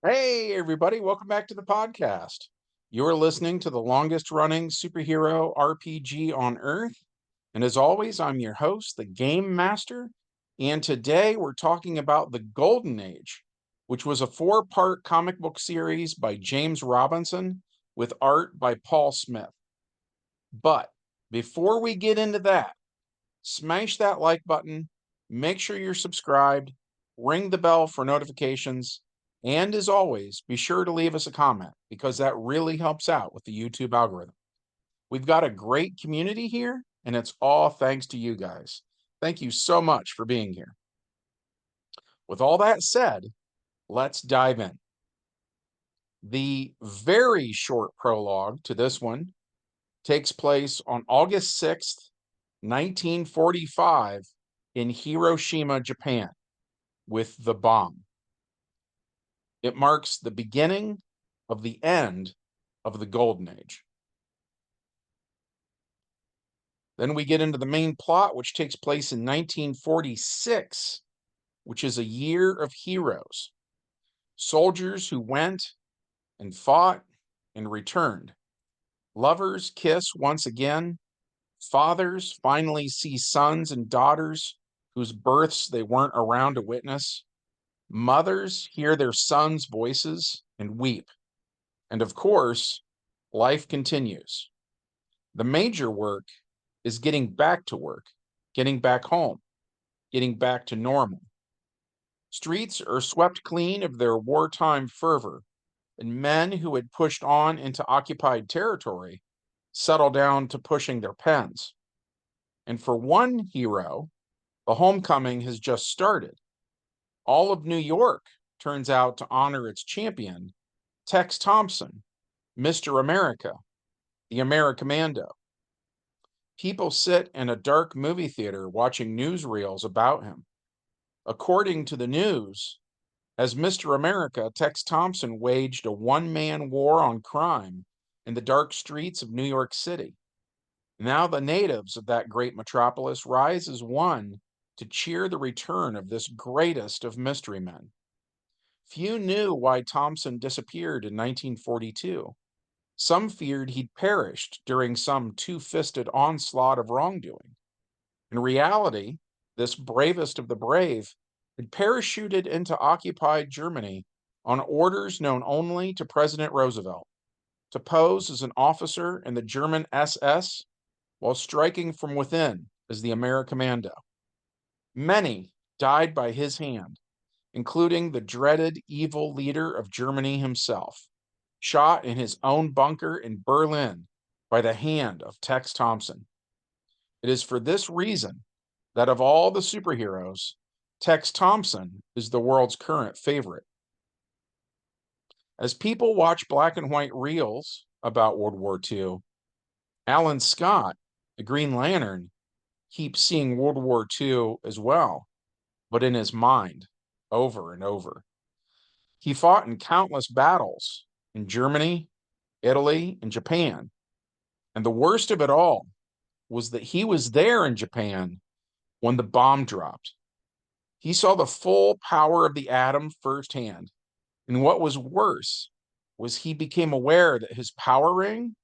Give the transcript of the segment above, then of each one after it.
Hey, everybody, welcome back to the podcast. You're listening to the longest running superhero RPG on Earth. And as always, I'm your host, the Game Master. And today we're talking about the Golden Age, which was a four-part comic book series by James Robinson with art by Paul Smith. But before we get into that, smash that like button, make sure you're subscribed, ring the bell for notifications, and as always, be sure to leave us a comment because that really helps out with the YouTube algorithm. We've got a great community here, and it's all thanks to you guys. Thank you so much for being here. With all that said, let's dive in. The very short prologue to this one takes place on August 6th, 1945, in Hiroshima, Japan, with the bomb. It marks the beginning of the end of the Golden Age. Then we get into the main plot, which takes place in 1946, which is a year of heroes. Soldiers who went and fought and returned. Lovers kiss once again. Fathers finally see sons and daughters whose births they weren't around to witness. Mothers hear their sons' voices and weep. And of course, life continues. The major work is getting back to work, getting back home, getting back to normal. Streets are swept clean of their wartime fervor, and men who had pushed on into occupied territory settle down to pushing their pens. And for one hero, the homecoming has just started. All of New York turns out to honor its champion, Tex Thompson, Mr. America, the Americommando. People sit in a dark movie theater watching newsreels about him. According to the news, as Mr. America, Tex Thompson waged a one-man war on crime in the dark streets of New York City. Now the natives of that great metropolis rise as one to cheer the return of this greatest of mystery men. Few knew why Thompson disappeared in 1942. Some feared he'd perished during some two-fisted onslaught of wrongdoing. In reality, this bravest of the brave had parachuted into occupied Germany on orders known only to President Roosevelt to pose as an officer in the German SS while striking from within as the Americommando. Many died by his hand, including the dreaded evil leader of Germany himself, shot in his own bunker in Berlin by the hand of Tex Thompson. It is for this reason that of all the superheroes, Tex Thompson is the world's current favorite. As people watch black and white reels about World War II, Alan Scott, the Green Lantern, keeps seeing World War II as well, but in his mind, over and over. He fought in countless battles in Germany, Italy, and Japan. And the worst of it all was that he was there in Japan when the bomb dropped. He saw the full power of the atom firsthand. And what was worse was he became aware that his power ring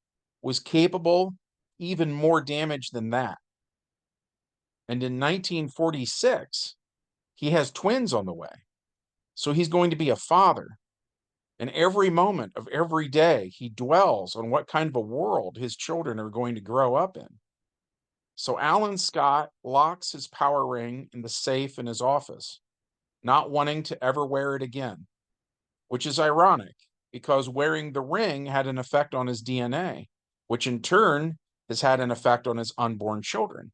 was capable even more damage than that. And in 1946, he has twins on the way. So he's going to be a father. And every moment of every day, he dwells on what kind of a world his children are going to grow up in. So Alan Scott locks his power ring in the safe in his office, not wanting to ever wear it again, which is ironic because wearing the ring had an effect on his DNA, which in turn has had an effect on his unborn children.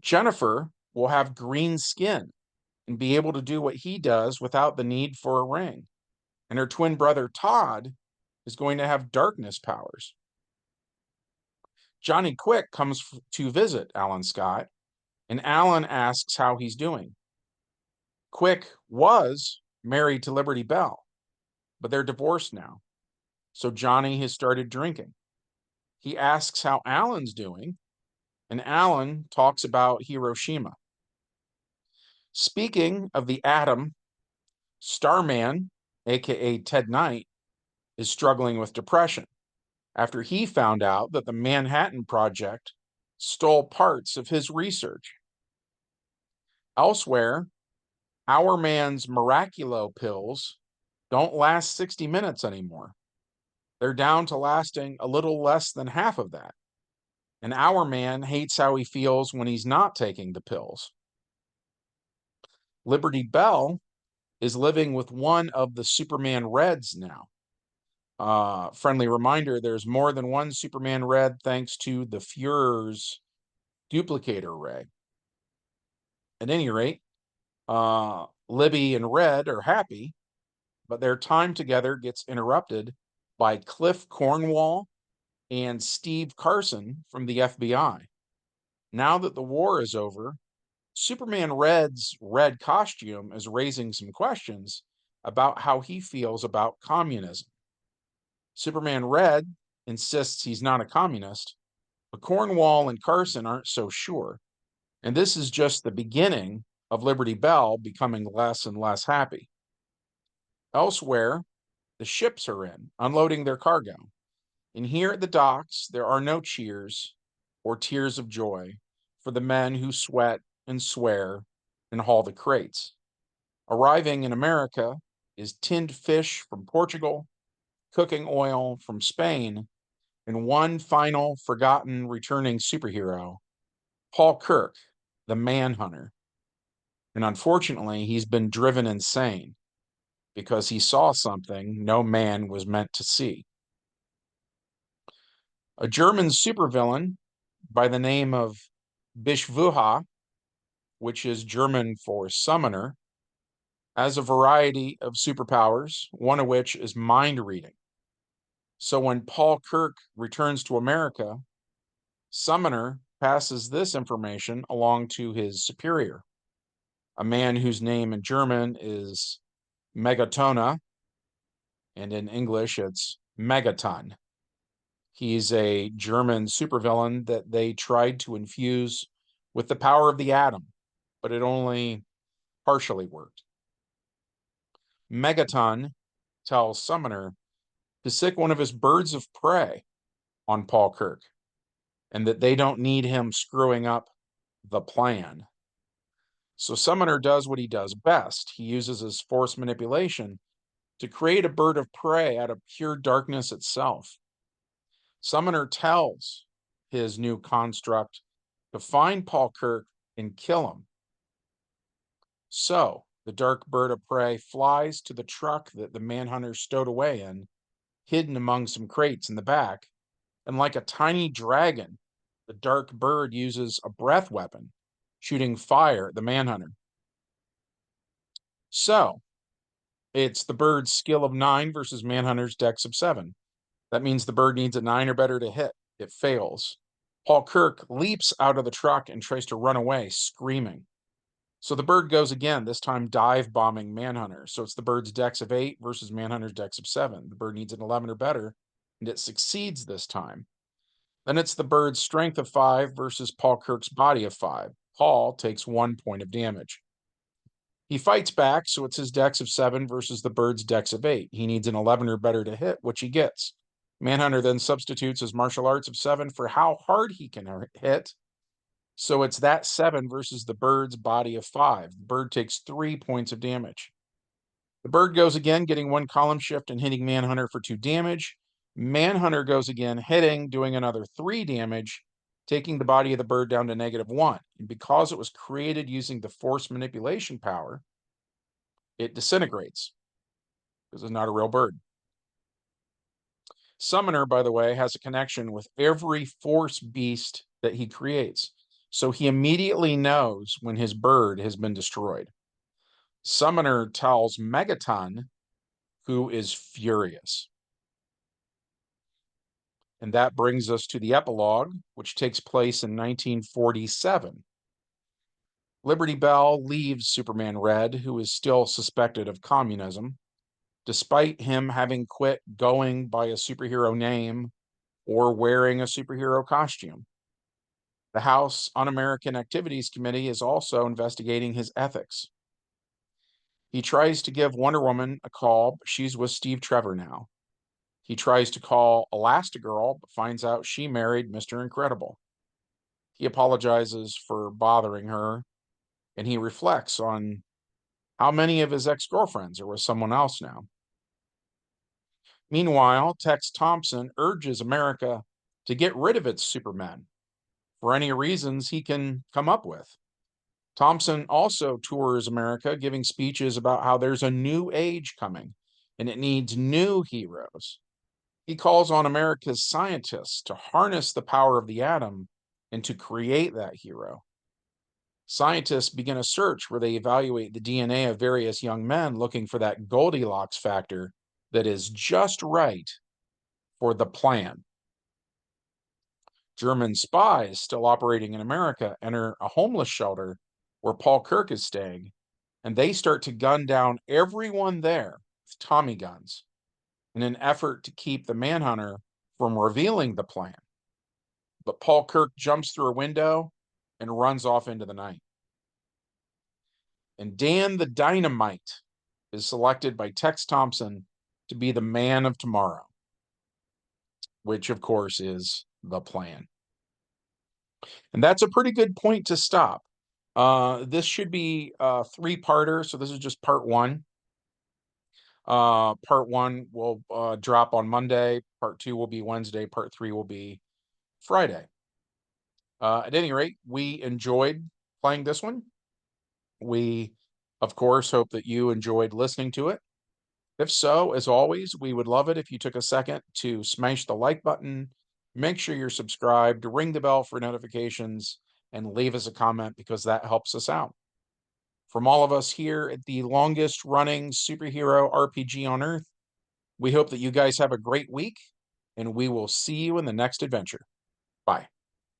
Jennifer will have green skin and be able to do what he does without the need for a ring. And her twin brother Todd is going to have darkness powers. Johnny Quick comes to visit Alan Scott, and Alan asks how he's doing. Quick was married to Liberty Bell, but they're divorced now. So Johnny has started drinking. He asks how Alan's doing, and Alan talks about Hiroshima. Speaking of the atom, Starman aka Ted Knight, is struggling with depression after he found out that the Manhattan Project stole parts of his research. Elsewhere, Our Man's Miraculo pills don't last 60 minutes anymore. They're down to lasting a little less than half of that. And Our Man hates how he feels when he's not taking the pills. Liberty Bell is living with one of the Superman Reds now. Friendly reminder, there's more than one Superman Red thanks to the Fuhrer's duplicator ray. At any rate, Libby and Red are happy, but their time together gets interrupted by Cliff Cornwall and Steve Carson from the FBI. Now that the war is over, Superman Red's red costume is raising some questions about how he feels about communism. Superman Red insists he's not a communist, but Cornwall and Carson aren't so sure. And this is just the beginning of Liberty Bell becoming less and less happy. Elsewhere, the ships are in, unloading their cargo. And here at the docks, there are no cheers or tears of joy for the men who sweat and swear and haul the crates. Arriving in America is tinned fish from Portugal, cooking oil from Spain, and one final forgotten returning superhero, Paul Kirk, the Manhunter. And unfortunately, he's been driven insane because he saw something no man was meant to see. A German supervillain by the name of Bishvuha, which is German for summoner, has a variety of superpowers, one of which is mind reading. So when Paul Kirk returns to America, Summoner passes this information along to his superior, a man whose name in German is Megatona, and in English it's Megaton. He's a German supervillain that they tried to infuse with the power of the atom, but it only partially worked. Megaton tells Summoner to sick one of his birds of prey on Paul Kirk, and that they don't need him screwing up the plan. So Summoner does what he does best. He uses his force manipulation to create a bird of prey out of pure darkness itself. Summoner tells his new construct to find Paul Kirk and kill him. So the dark bird of prey flies to the truck that the Manhunter stowed away in, hidden among some crates in the back, and like a tiny dragon, the dark bird uses a breath weapon, shooting fire at the Manhunter. So it's the bird's skill of 9 versus Manhunter's dex of 7. That means the bird needs a 9 or better to hit. It fails. Paul Kirk leaps out of the truck and tries to run away, screaming. So the bird goes again, this time dive bombing Manhunter. So it's the bird's dex of 8 versus Manhunter's dex of 7. The bird needs an 11 or better, and it succeeds this time. Then it's the bird's strength of 5 versus Paul Kirk's body of 5. Paul takes 1 point of damage. He fights back, so it's his dex of 7 versus the bird's dex of 8. He needs an 11 or better to hit, which he gets. Manhunter then substitutes his martial arts of 7 for how hard he can hit. So it's that 7 versus the bird's body of 5. The bird takes 3 points of damage. The bird goes again, getting 1 column shift and hitting Manhunter for 2 damage. Manhunter goes again, hitting, doing another 3 damage, taking the body of the bird down to -1. And because it was created using the force manipulation power, it disintegrates because it's not a real bird. Summoner, by the way, has a connection with every force beast that he creates. So he immediately knows when his bird has been destroyed. Summoner tells Megaton, who is furious. And that brings us to the epilogue, which takes place in 1947. Liberty Bell leaves Superman Red, who is still suspected of communism, despite him having quit going by a superhero name or wearing a superhero costume. The House Un-American Activities Committee is also investigating his ethics. He tries to give Wonder Woman a call, but she's with Steve Trevor now. He tries to call Elastigirl, but finds out she married Mr. Incredible. He apologizes for bothering her, and he reflects on how many of his ex-girlfriends are with someone else now. Meanwhile, Tex Thompson urges America to get rid of its supermen for any reasons he can come up with. Thompson also tours America, giving speeches about how there's a new age coming and it needs new heroes. He calls on America's scientists to harness the power of the atom and to create that hero. Scientists begin a search where they evaluate the DNA of various young men looking for that Goldilocks factor that is just right for the plan. German spies still operating in America enter a homeless shelter where Paul Kirk is staying, and they start to gun down everyone there with Tommy guns in an effort to keep the Manhunter from revealing the plan. But Paul Kirk jumps through a window and runs off into the night. And Dan the Dynamite is selected by Tex Thompson to be the man of tomorrow, which of course is the plan. And that's a pretty good point to stop. This should be a three-parter, so this is just part one. Part one will drop on Monday, part two will be Wednesday, part three will be Friday. At any rate, we enjoyed playing this one. We, of course, hope that you enjoyed listening to it. If so, as always, we would love it if you took a second to smash the like button, make sure you're subscribed, ring the bell for notifications, and leave us a comment because that helps us out. From all of us here at the longest running superhero RPG on Earth, we hope that you guys have a great week, and we will see you in the next adventure. Bye.